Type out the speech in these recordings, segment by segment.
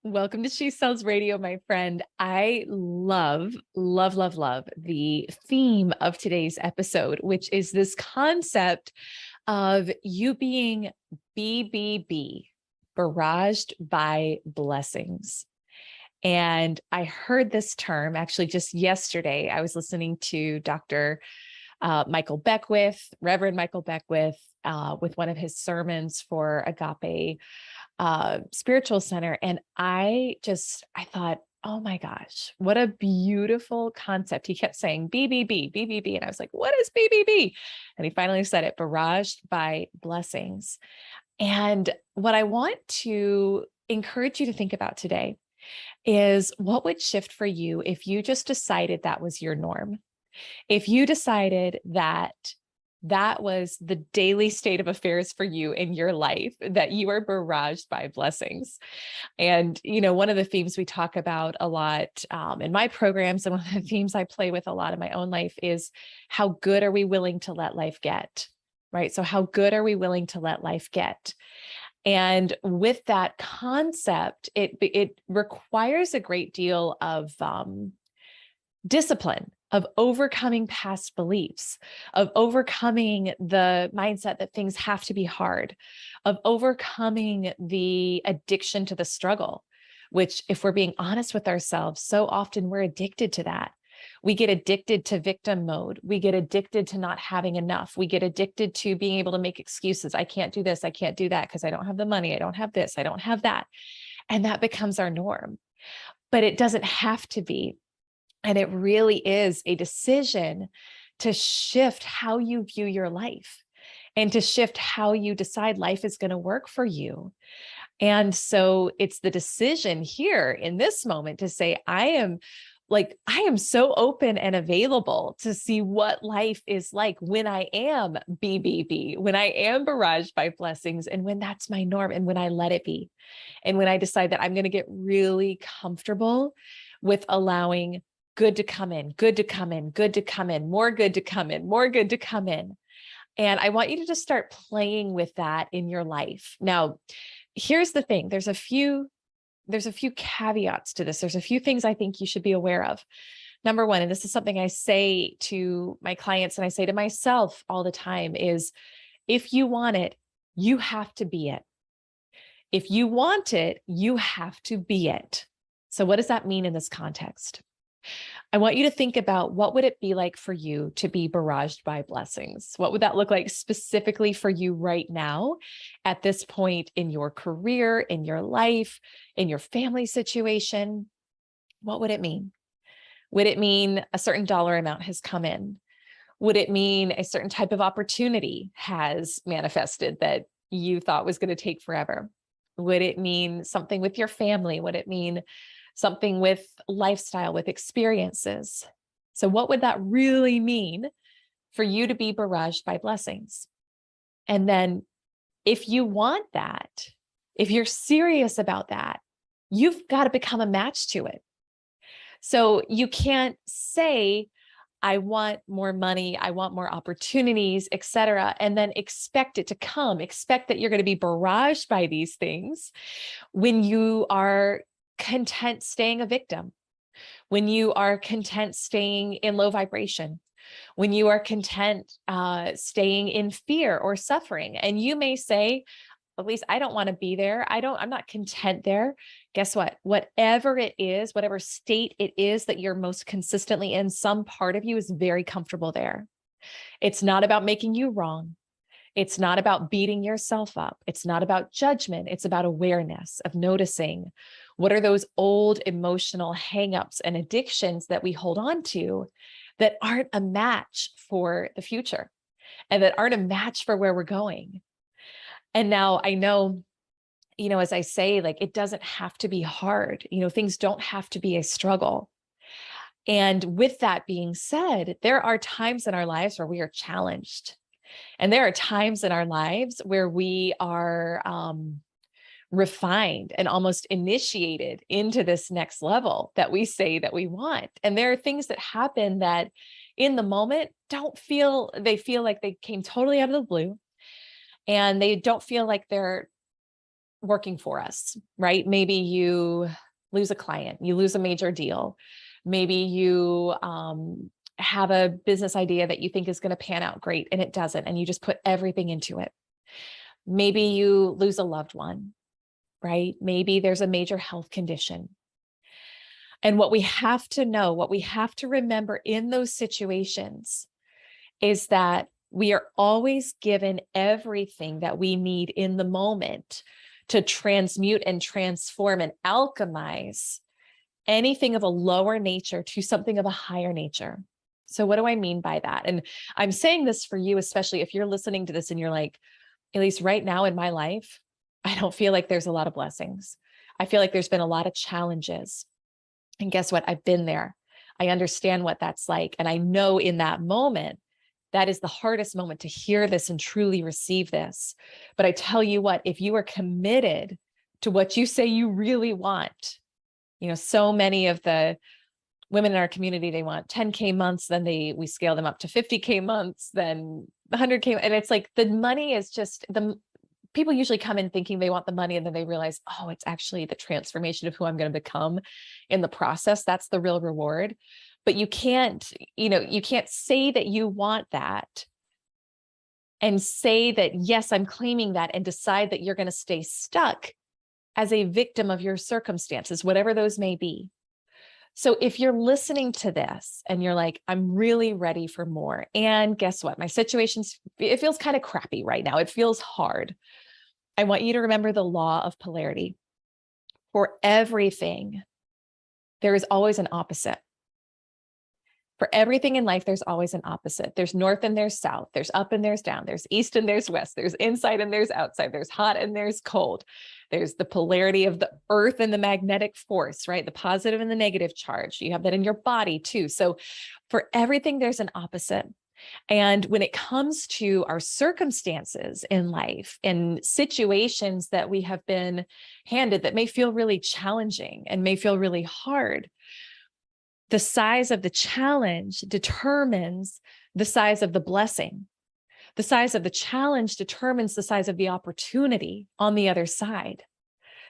Welcome to She Sells Radio, my friend. I love, love, love, love the theme of today's episode, which is this concept of you being BBB, barraged by blessings. And I heard this term actually just yesterday. I was listening to Dr. Michael Beckwith, Reverend Michael Beckwith, with one of his sermons for Agape Spiritual Center. And I thought, oh my gosh, what a beautiful concept. He kept saying BBB, BBB. And I was like, what is BBB? And he finally said it, barraged by blessings. And what I want to encourage you to think about today is what would shift for you if you just decided that was your norm? If you decided that that was the daily state of affairs for you in your life, that you are barraged by blessings. And, one of the themes we talk about a lot in my programs, and one of the themes I play with a lot in my own life is how good are we willing to let life get? Right? So how good are we willing to let life get? And with that concept, it requires a great deal of discipline, of overcoming past beliefs, of overcoming the mindset that things have to be hard, of overcoming the addiction to the struggle, which, if we're being honest with ourselves, so often we're addicted to that. We get addicted to victim mode. We get addicted to not having enough. We get addicted to being able to make excuses. I can't do this. I can't do that because I don't have the money. I don't have this. I don't have that. And that becomes our norm. But it doesn't have to be. And it really is a decision to shift how you view your life and to shift how you decide life is going to work for you. And so it's the decision here in this moment to say, I am so open and available to see what life is like when I am BBB, when I am barraged by blessings, and when that's my norm, and when I let it be. And when I decide that I'm going to get really comfortable with allowing good to come in, good to come in, good to come in, more good to come in, more good to come in. And I want you to just start playing with that in your life. Now, here's the thing. There's a few caveats to this. There's a few things I think you should be aware of. Number one, and this is something I say to my clients and I say to myself all the time, is if you want it, you have to be it. If you want it, you have to be it. So what does that mean in this context? I want you to think about, what would it be like for you to be barraged by blessings? What would that look like specifically for you right now at this point in your career, in your life, in your family situation? What would it mean? Would it mean a certain dollar amount has come in? Would it mean a certain type of opportunity has manifested that you thought was going to take forever? Would it mean something with your family? Would it mean something with lifestyle, with experiences? So what would that really mean for you to be barraged by blessings? And then if you want that, if you're serious about that, you've got to become a match to it. So you can't say, I want more money, I want more opportunities, et cetera, and then expect it to come, expect that you're going to be barraged by these things when you are content staying a victim, when you are content staying in low vibration, when you are content staying in fear or suffering. And you may say, at least I don't want to be there. I'm not content there. Guess what? Whatever it is, whatever state it is that you're most consistently in, some part of you is very comfortable there. It's not about making you wrong. It's not about beating yourself up. It's not about judgment. It's about awareness of noticing what are those old emotional hangups and addictions that we hold on to that aren't a match for the future and that aren't a match for where we're going. And now I know, as I say, like, it doesn't have to be hard. Things don't have to be a struggle. And with that being said, there are times in our lives where we are challenged. And there are times in our lives where we are refined and almost initiated into this next level that we say that we want. And there are things that happen that in the moment they feel like they came totally out of the blue. And they don't feel like they're working for us, right? Maybe you lose a client, you lose a major deal. Maybe you have a business idea that you think is going to pan out great and it doesn't, and you just put everything into it. Maybe you lose a loved one, right? Maybe there's a major health condition. And what we have to know, what we have to remember in those situations is that we are always given everything that we need in the moment to transmute and transform and alchemize anything of a lower nature to something of a higher nature. So what do I mean by that? And I'm saying this for you, especially if you're listening to this and you're like, at least right now in my life, I don't feel like there's a lot of blessings. I feel like there's been a lot of challenges. And guess what? I've been there. I understand what that's like. And I know in that moment, that is the hardest moment to hear this and truly receive this. But I tell you what, if you are committed to what you say you really want, so many of the women in our community, they want 10K months, then we scale them up to 50K months, then 100K. And it's like the money is just people usually come in thinking they want the money, and then they realize, oh, it's actually the transformation of who I'm going to become in the process. That's the real reward. But you can't say that you want that and say that, yes, I'm claiming that, and decide that you're going to stay stuck as a victim of your circumstances, whatever those may be. So if you're listening to this and you're like, I'm really ready for more, and guess what? My it feels kind of crappy right now. It feels hard. I want you to remember the law of polarity. For everything, there is always an opposite. For everything in life, there's always an opposite. There's north and there's south. There's up and there's down. There's east and there's west. There's inside and there's outside. There's hot and there's cold. There's the polarity of the earth and the magnetic force, right? The positive and the negative charge. You have that in your body too. So for everything, there's an opposite. And when it comes to our circumstances in life and situations that we have been handed that may feel really challenging and may feel really hard, the size of the challenge determines the size of the blessing. The size of the challenge determines the size of the opportunity on the other side.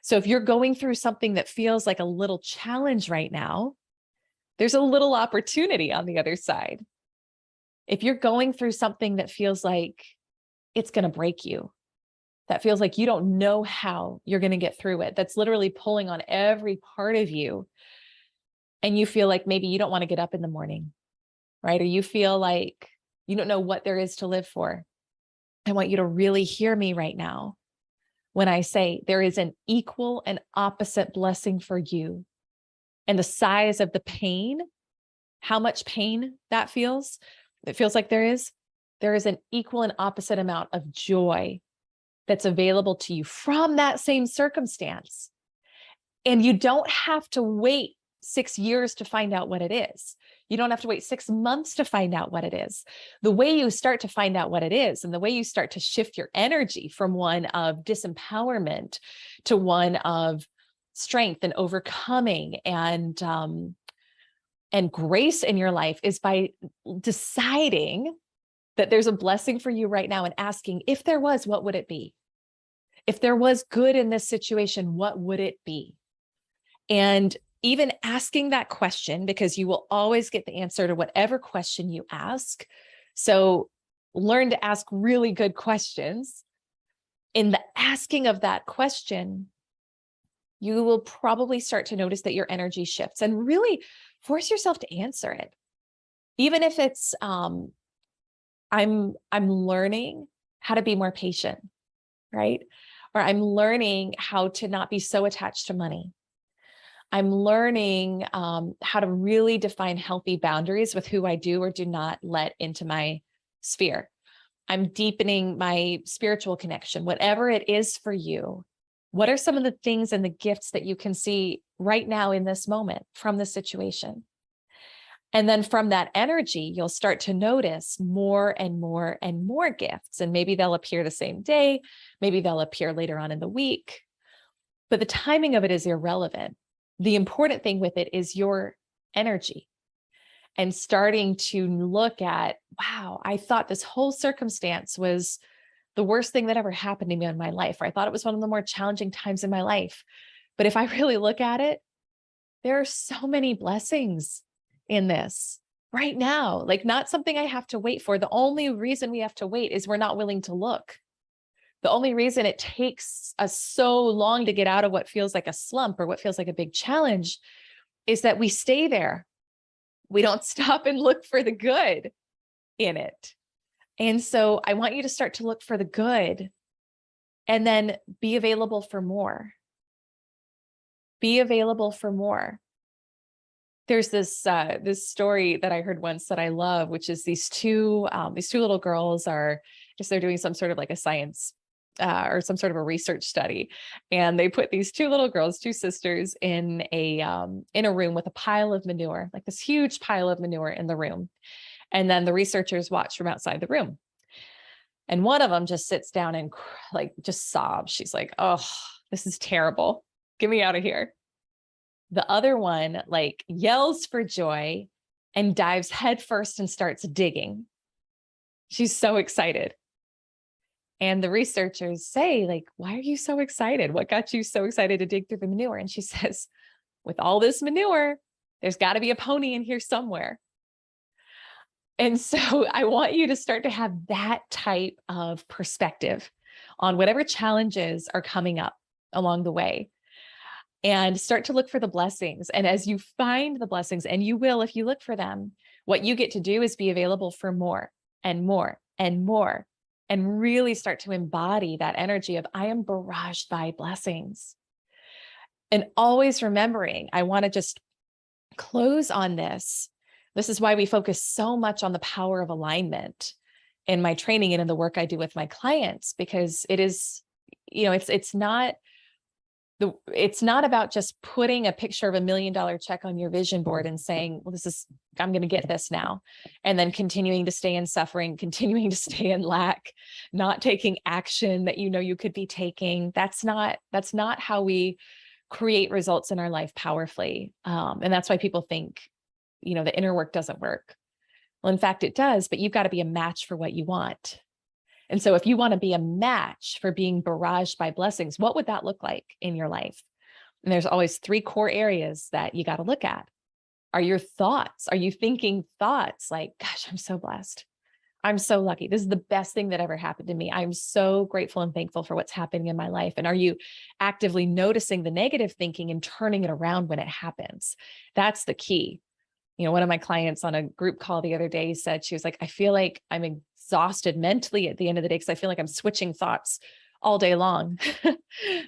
So if you're going through something that feels like a little challenge right now, there's a little opportunity on the other side. If you're going through something that feels like it's going to break you, that feels like you don't know how you're going to get through it, that's literally pulling on every part of you, and you feel like maybe you don't want to get up in the morning, right? Or you feel like you don't know what there is to live for. I want you to really hear me right now when I say there is an equal and opposite blessing for you. And the size of the pain, how much pain that feels, it feels like there is an equal and opposite amount of joy that's available to you from that same circumstance. And you don't have to wait 6 years to find out what it is. You don't have to wait 6 months to find out what it is. The way you start to find out what it is, and the way you start to shift your energy from one of disempowerment to one of strength and overcoming and grace in your life, is by deciding that there's a blessing for you right now and asking, if there was, what would it be? If there was good in this situation, what would it be? And even asking that question, because you will always get the answer to whatever question you ask. So learn to ask really good questions. In the asking of that question, you will probably start to notice that your energy shifts, and really force yourself to answer it. Even if it's, I'm learning how to be more patient, right? Or I'm learning how to not be so attached to money. I'm learning how to really define healthy boundaries with who I do or do not let into my sphere. I'm deepening my spiritual connection, whatever it is for you. What are some of the things and the gifts that you can see right now in this moment from the situation? And then from that energy, you'll start to notice more and more and more gifts. And maybe they'll appear the same day. Maybe they'll appear later on in the week. But the timing of it is irrelevant. The important thing with it is your energy, and starting to look at, wow, I thought this whole circumstance was the worst thing that ever happened to me in my life, or I thought it was one of the more challenging times in my life. But if I really look at it, there are so many blessings in this right now, like not something I have to wait for. The only reason we have to wait is we're not willing to look. The only reason it takes us so long to get out of what feels like a slump or what feels like a big challenge is that we stay there. We don't stop and look for the good in it. And so I want you to start to look for the good and then be available for more. Be available for more. There's this story that I heard once that I love, which is these two little girls are just, they're doing some sort of like a science or some sort of a research study. And they put these two little girls, two sisters, in a room with a pile of manure, like this huge pile of manure in the room. And then the researchers watch from outside the room. And one of them just sits down and like just sobs. She's like, oh, this is terrible. Get me out of here. The other one like yells for joy and dives headfirst and starts digging. She's so excited. And the researchers say, like, why are you so excited? What got you so excited to dig through the manure? And she says, with all this manure, there's got to be a pony in here somewhere. And so I want you to start to have that type of perspective on whatever challenges are coming up along the way, and start to look for the blessings. And as you find the blessings, and you will if you look for them, what you get to do is be available for more and more and more, and really start to embody that energy of I am barraged by blessings. And always remembering, I want to just close on this. This is why we focus so much on the power of alignment in my training and in the work I do with my clients, because it is, it's not about just putting a picture of $1 million check on your vision board and saying, well, I'm going to get this now. And then continuing to stay in suffering, continuing to stay in lack, not taking action that you could be taking. That's not how we create results in our life powerfully. And that's why people think, the inner work doesn't work. Well, in fact, it does, but you've got to be a match for what you want. And so if you want to be a match for being barraged by blessings, what would that look like in your life? And there's always 3 core areas that you got to look at. Are your thoughts? Are you thinking thoughts like, gosh, I'm so blessed. I'm so lucky. This is the best thing that ever happened to me. I'm so grateful and thankful for what's happening in my life. And are you actively noticing the negative thinking and turning it around when it happens? That's the key. One of my clients on a group call the other day said, she was like, I feel like I'm exhausted mentally at the end of the day because I feel like I'm switching thoughts all day long. And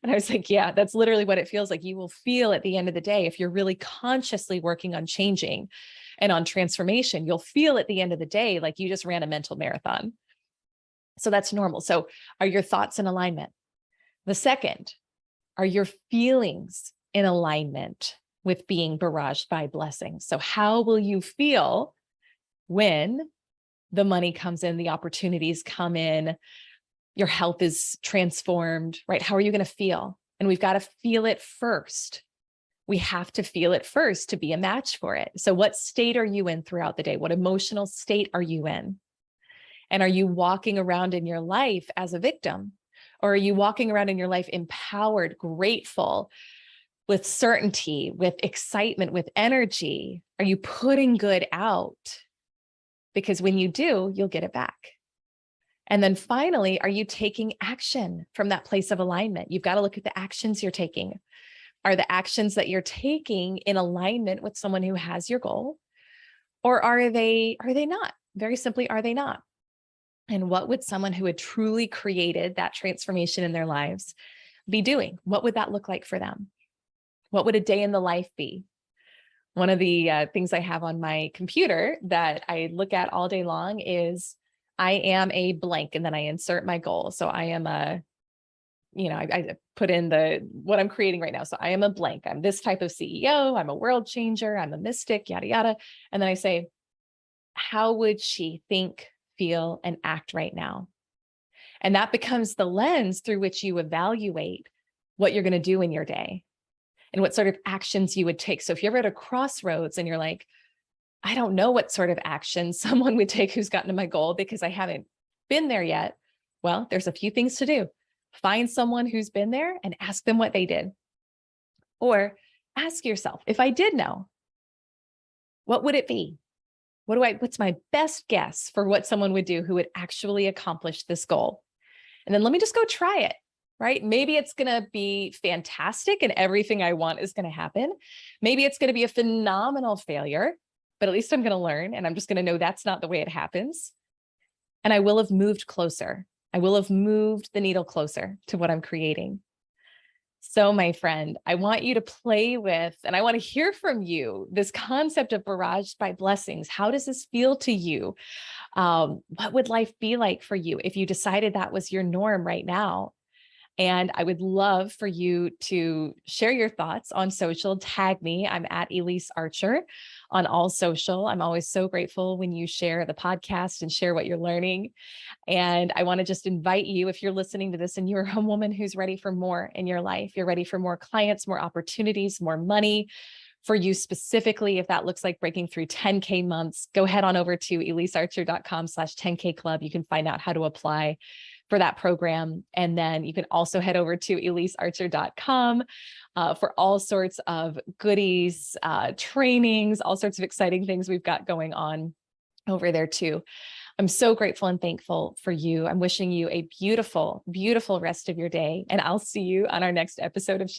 I was like, yeah, that's literally what it feels like. You will feel at the end of the day, if you're really consciously working on changing and on transformation, you'll feel at the end of the day like you just ran a mental marathon. So that's normal. So are your thoughts in alignment? The second, are your feelings in alignment with being barraged by blessings? So how will you feel when the money comes in, the opportunities come in, your health is transformed, right? How are you going to feel? And we've got to feel it first. We have to feel it first to be a match for it. So what state are you in throughout the day? What emotional state are you in? And are you walking around in your life as a victim? Or are you walking around in your life empowered, grateful, with certainty, with excitement, with energy? Are you putting good out? Because when you do, you'll get it back. And then finally, are you taking action from that place of alignment? You've got to look at the actions you're taking. Are the actions that you're taking in alignment with someone who has your goal? Or are they not? Very simply, are they not? And what would someone who had truly created that transformation in their lives be doing? What would that look like for them? What would a day in the life be? One of the things I have on my computer that I look at all day long is I am a blank, and then I insert my goal. So I am I put in what I'm creating right now. So I am a blank. I'm this type of CEO. I'm a world changer. I'm a mystic, yada, yada. And then I say, how would she think, feel, and act right now? And that becomes the lens through which you evaluate what you're going to do in your day and what sort of actions you would take. So if you're ever at a crossroads and you're like, I don't know what sort of action someone would take who's gotten to my goal because I haven't been there yet, Well, there's a few things to do. Find someone who's been there and ask them what they did. Or ask yourself, if I did know, what would it be? What's my best guess for what someone would do who would actually accomplish this goal? And then let me just go try it, right? Maybe it's going to be fantastic and everything I want is going to happen. Maybe it's going to be a phenomenal failure, but at least I'm going to learn and I'm just going to know that's not the way it happens. And I will have moved closer. I will have moved the needle closer to what I'm creating. So, my friend, I want you to play with, and I want to hear from you, this concept of barraged by blessings. How does this feel to you? What would life be like for you if you decided that was your norm right now? And I would love for you to share your thoughts on social. Tag me. I'm at Elyse Archer on all social. I'm always so grateful when you share the podcast and share what you're learning. And I want to just invite you, if you're listening to this and you're a woman who's ready for more in your life, you're ready for more clients, more opportunities, more money for you specifically, if that looks like breaking through 10K months, go head on over to ElyseArcher.com/10K club. You can find out how to apply for that program. And then you can also head over to ElyseArcher.com for all sorts of goodies, trainings, all sorts of exciting things we've got going on over there too. I'm so grateful and thankful for you. I'm wishing you a beautiful, beautiful rest of your day. And I'll see you on our next episode of